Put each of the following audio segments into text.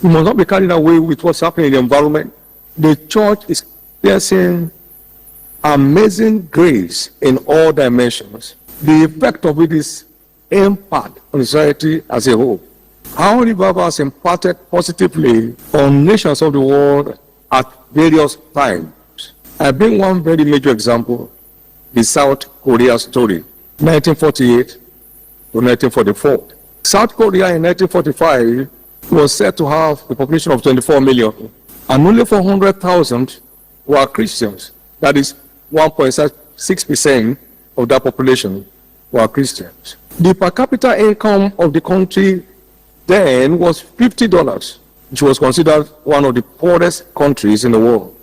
We must not be carried away with what's happening in the environment. The church is experiencing amazing grace in all dimensions. The effect of it is impact on society as a whole. How revival has impacted positively on nations of the world at various times. I bring one very major example, the South Korea story, 1948 to 1944. South Korea in 1945 was said to have a population of 24 million, and only 400,000 were Christians. That is 1.6% of that population were Christians. The per capita income of the country then was $50, which was considered one of the poorest countries in the world.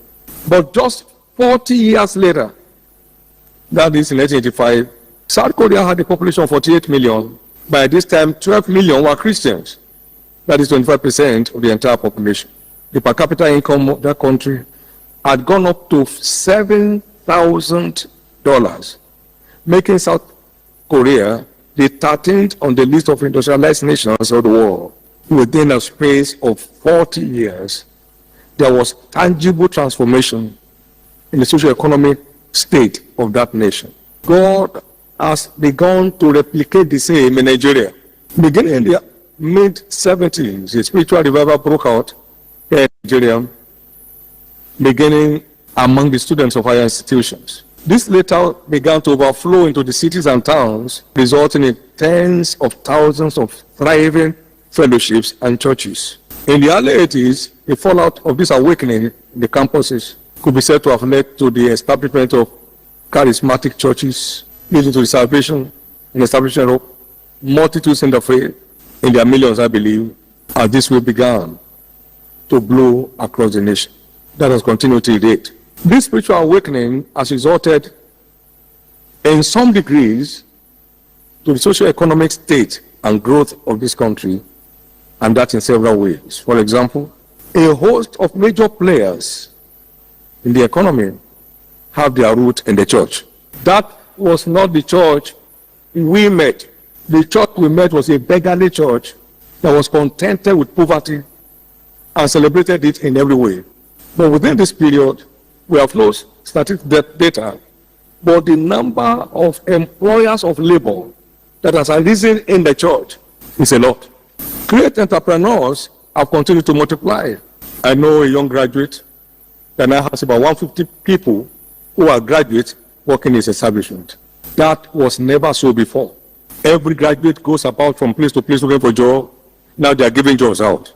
But just 40 years later, that is in 1985, South Korea had a population of 48 million. By this time, 12 million were Christians. That is 25% of the entire population. The per capita income of that country had gone up to $7,000, making South Korea the 13th on the list of industrialized nations of the world. Within a space of 40 years, there was tangible transformation in the socio-economic state of that nation. God has begun to replicate the same in Nigeria. Beginning in the mid-70s, a spiritual revival broke out in Nigeria, beginning among the students of higher institutions. This later began to overflow into the cities and towns, resulting in tens of thousands of thriving fellowships and churches. In the early 80s, the fallout of this awakening in the campuses could be said to have led to the establishment of charismatic churches, leading to the salvation and establishment of multitudes in the faith, in their millions, I believe, as this way began to blow across the nation. That has continued till date. This spiritual awakening has resulted in some degrees to the socio-economic state and growth of this country, and that in several ways. For example, a host of major players in the economy have their root in the church. That was not the church we met. The church we met was a beggarly church that was contented with poverty and celebrated it in every way. But within this period, we have no statistical data, but the number of employers of labor that has arisen in the church is a lot. Great entrepreneurs have continued to multiply. I know a young graduate that now has about 150 people who are graduates working in his establishment. That was never so before. Every graduate goes about from place to place looking for a job. Now they are giving jobs out.